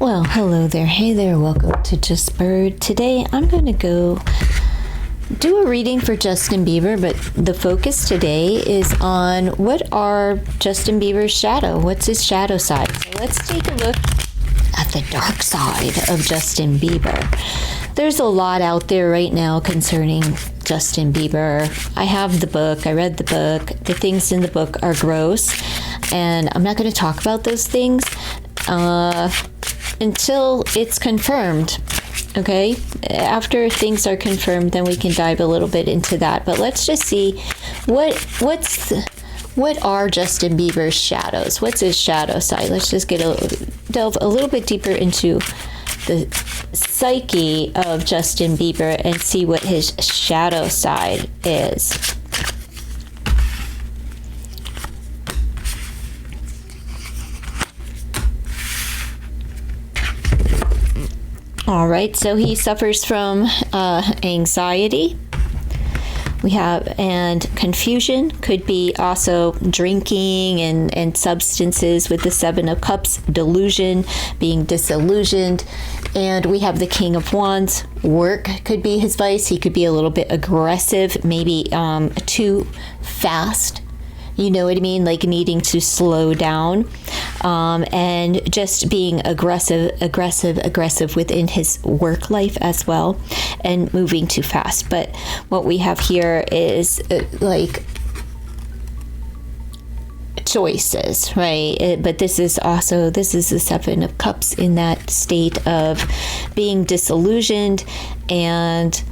Well, hello there. Hey there. Welcome to Just Bird. Today I'm going to go do a reading for Justin Bieber, but the focus today is on what are Justin Bieber's shadow? What's his shadow side? So let's take a look at the dark side of Justin Bieber. There's a lot out there right now concerning Justin Bieber. I have the book. I read the book. The things in the book are gross, and I'm not going to talk about those things until it's confirmed. Okay, after things are confirmed, then we can dive a little bit into that. But let's just see what are Justin Bieber's shadows? What's his shadow side? Let's just delve a little bit deeper into the psyche of Justin Bieber and see what his shadow side is. All right, so he suffers from anxiety. We have, and confusion, could be also drinking and substances with the Seven of Cups, delusion, being disillusioned. And we have the King of Wands. Work could be his vice. He could be a little bit aggressive, maybe too fast. You know what I mean? Like needing to slow down, and just being aggressive within his work life as well, and moving too fast. But what we have here is like choices, right? But this is the Seven of Cups in that state of being disillusioned, and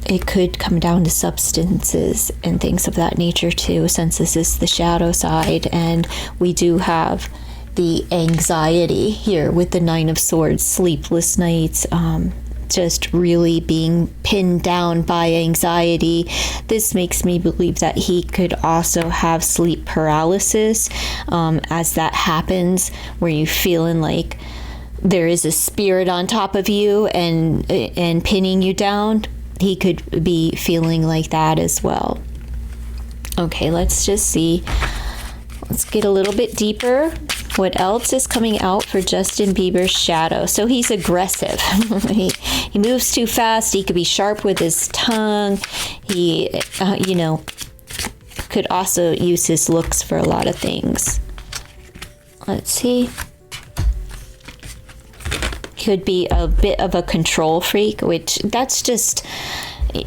it could come down to substances and things of that nature too, since this is the shadow side. And we do have the anxiety here with the Nine of Swords, sleepless nights, just really being pinned down by anxiety. This makes me believe that he could also have sleep paralysis, as that happens, where you're feeling like there is a spirit on top of you and pinning you down. He could be feeling like that as well. Okay, let's just see. Let's get a little bit deeper. What else is coming out for Justin Bieber's shadow? So he's aggressive. he moves too fast. He could be sharp with his tongue. He, could also use his looks for a lot of things. Let's see. Could be a bit of a control freak, which that's just,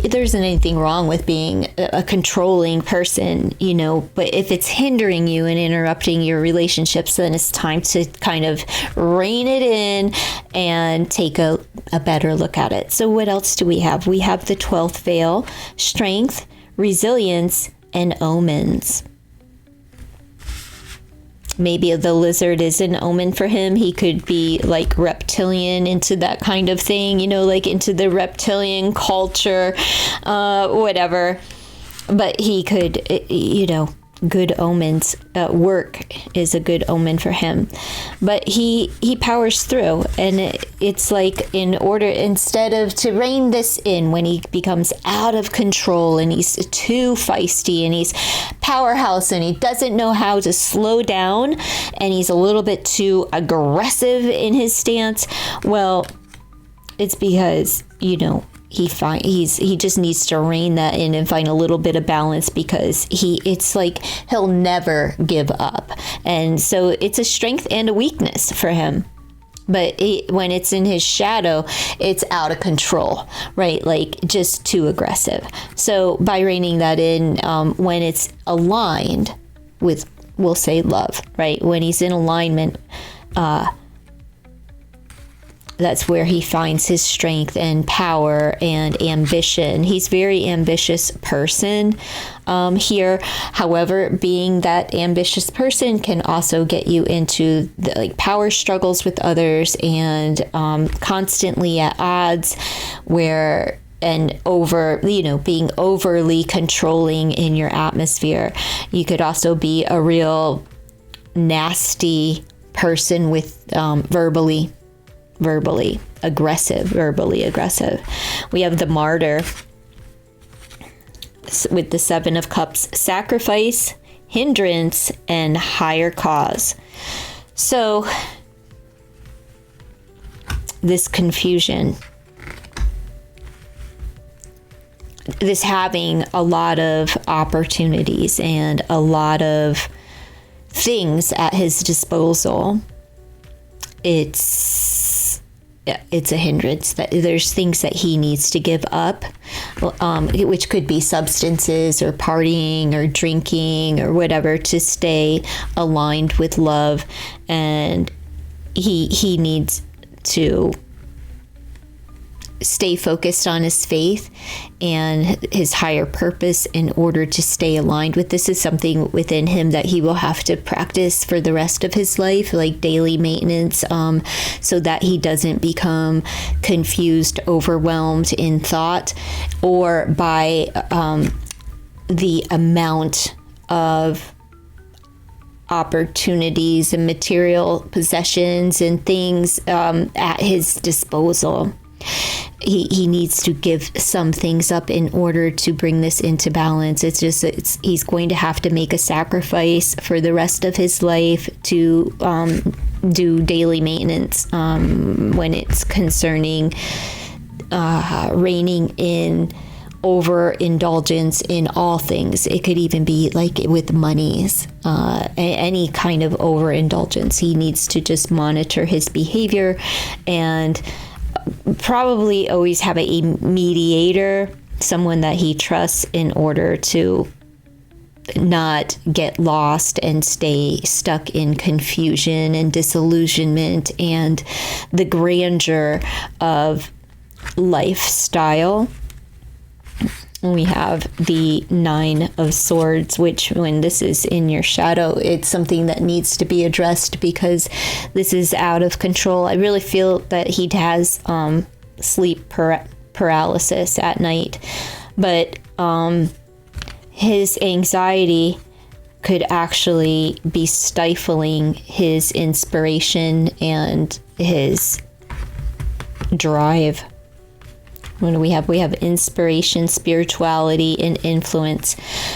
there isn't anything wrong with being a controlling person, but if it's hindering you and interrupting your relationships, then it's time to kind of rein it in and take a better look at it. So what else do we have? We have the 12th veil, strength, resilience, and omens. Maybe the lizard is an omen for him. He could be like reptilian, into that kind of thing, like into the reptilian culture, whatever. But he could, good omens. Work is a good omen for him. But he powers through, and it's like, in order, instead of to rein this in when he becomes out of control and he's too feisty and he's powerhouse and he doesn't know how to slow down and he's a little bit too aggressive in his stance, well, it's because, he just needs to rein that in and find a little bit of balance, because it's like he'll never give up. And so it's a strength and a weakness for him. But when it's in his shadow, it's out of control, right? Like just too aggressive. So by reining that in, when it's aligned with, we'll say, love, right? When he's in alignment, that's where he finds his strength and power and ambition. He's a very ambitious person here. However, being that ambitious person can also get you into the power struggles with others, and constantly at odds, where being overly controlling in your atmosphere. You could also be a real nasty person with verbally aggressive. We have the Martyr with the Seven of Cups, sacrifice, hindrance, and higher cause. So this confusion, this having a lot of opportunities and a lot of things at his disposal, it's a hindrance. That there's things that he needs to give up, which could be substances or partying or drinking or whatever, to stay aligned with love. And he needs to stay focused on his faith and his higher purpose in order to stay aligned with this. Is something within him that he will have to practice for the rest of his life, like daily maintenance, so that he doesn't become confused, overwhelmed in thought, or by the amount of opportunities and material possessions and things at his disposal. He needs to give some things up in order to bring this into balance. He's going to have to make a sacrifice for the rest of his life to do daily maintenance when it's concerning reining in overindulgence in all things. It could even be like with monies, any kind of overindulgence. He needs to just monitor his behavior and probably always have a mediator, someone that he trusts, in order to not get lost and stay stuck in confusion and disillusionment and the grandeur of lifestyle. We have the 9 of Swords, which, when this is in your shadow, it's something that needs to be addressed because this is out of control. I really feel that he has sleep paralysis at night, but his anxiety could actually be stifling his inspiration and his drive. What do we have? We have inspiration, spirituality, and influence.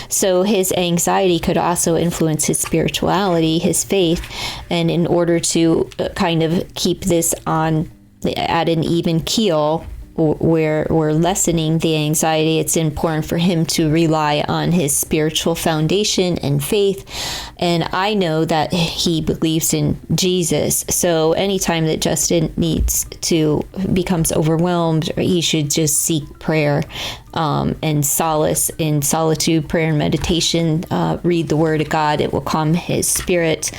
So his anxiety could also influence his spirituality, his faith. And in order to kind of keep this on at an even keel, where we're lessening the anxiety, it's important for him to rely on his spiritual foundation and faith. And I know that he believes in Jesus. So anytime that Justin becomes overwhelmed, he should just seek prayer and solace in solitude, prayer and meditation. Read the Word of God. It will calm his spirit.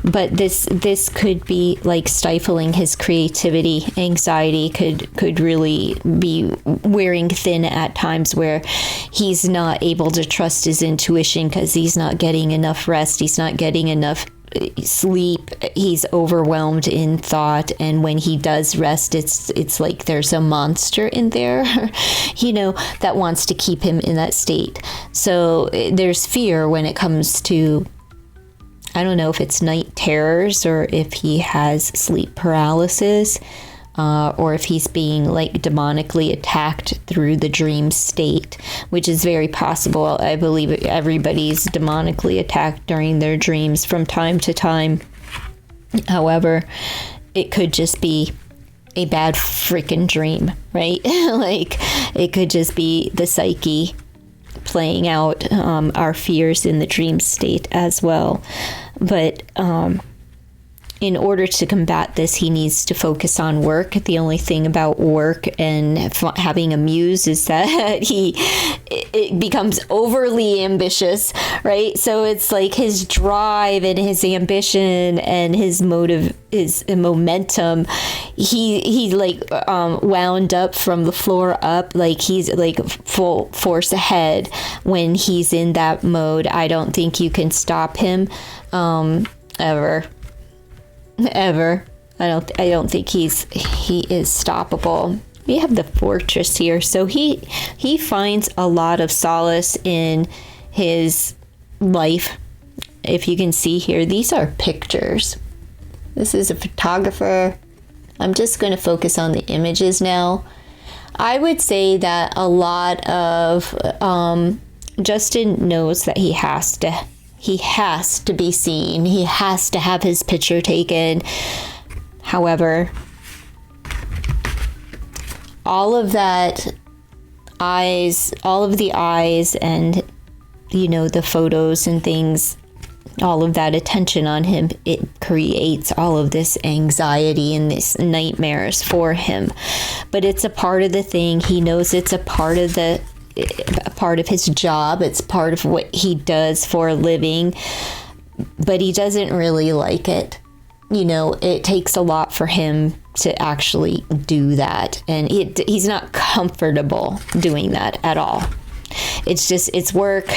But this could be like stifling his creativity. Anxiety could really be wearing thin at times, where he's not able to trust his intuition because he's not getting enough rest. He's not getting enough sleep. He's overwhelmed in thought, and when he does rest, it's like there's a monster in there, that wants to keep him in that state. So there's fear when it comes to, I don't know if it's night terrors or if he has sleep paralysis, or if he's being like demonically attacked through the dream state, which is very possible. I believe everybody's demonically attacked during their dreams from time to time. However, it could just be a bad freaking dream, right? Like, it could just be the psyche playing out our fears in the dream state as well. But in order to combat this, he needs to focus on work. The only thing about work and having a muse is that it becomes overly ambitious, right? So it's like his drive and his ambition and his motive, his momentum, he like wound up from the floor up. Like, he's like full force ahead when he's in that mode. I don't think you can stop him ever. I don't think he is stoppable. We have the Fortress here, so he finds a lot of solace in his life. If you can see here, these are pictures. This is a photographer. I'm just going to focus on the images now. I would say that a lot of Justin knows that he He has to be seen. He has to have his picture taken. However, all of the eyes and, you know, the photos and things, all of that attention on him, it creates all of this anxiety and these nightmares for him. But it's a part of the thing. He knows it's a part of his job. It's part of what he does for a living, but he doesn't really like it. You know, it takes a lot for him to actually do that, and he's not comfortable doing that at all. It's work.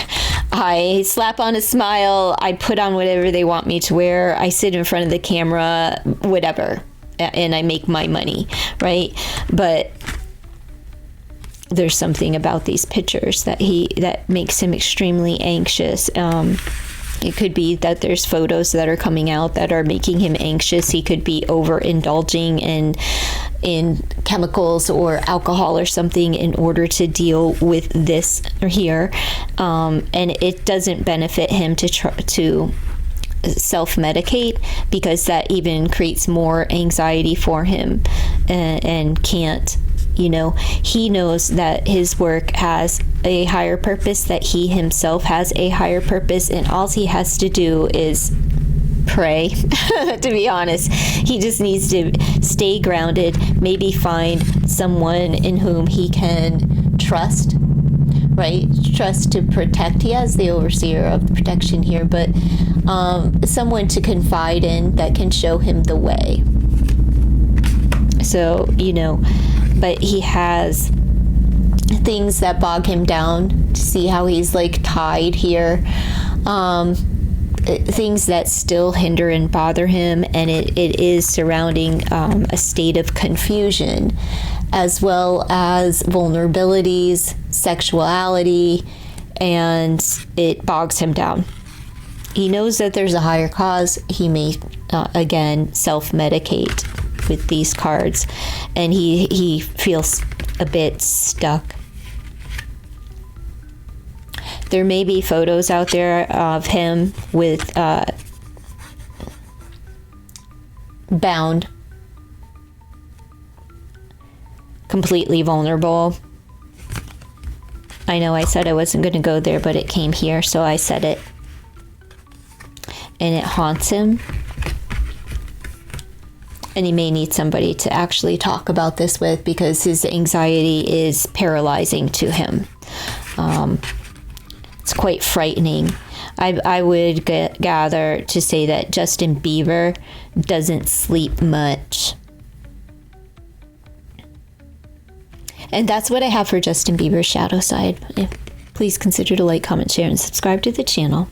I slap on a smile. I put on whatever they want me to wear. I sit in front of the camera, whatever, and I make my money, right? But there's something about these pictures that makes him extremely anxious. It could be that there's photos that are coming out that are making him anxious. He could be overindulging in chemicals or alcohol or something in order to deal with this here. And it doesn't benefit him to self-medicate, because that even creates more anxiety for him, and can't. You know, he knows that his work has a higher purpose, that he himself has a higher purpose, and all he has to do is pray. To be honest, he just needs to stay grounded, maybe find someone in whom he can trust, right? Trust to protect. He has the overseer of the protection here, but someone to confide in that can show him the way. So, you know, but he has things that bog him down. To see how he's like tied here. Things that still hinder and bother him, and it is surrounding a state of confusion, as well as vulnerabilities, sexuality, and it bogs him down. He knows that there's a higher cause. He may, again, self-medicate with these cards, and he feels a bit stuck. There may be photos out there of him with bound, completely vulnerable. I know I said I wasn't going to go there, but it came here, so I said it. And it haunts him. And he may need somebody to actually talk about this with, because his anxiety is paralyzing to him. It's quite frightening. I would gather to say that Justin Bieber doesn't sleep much. And that's what I have for Justin Bieber's shadow side. Please consider to like, comment, share, and subscribe to the channel.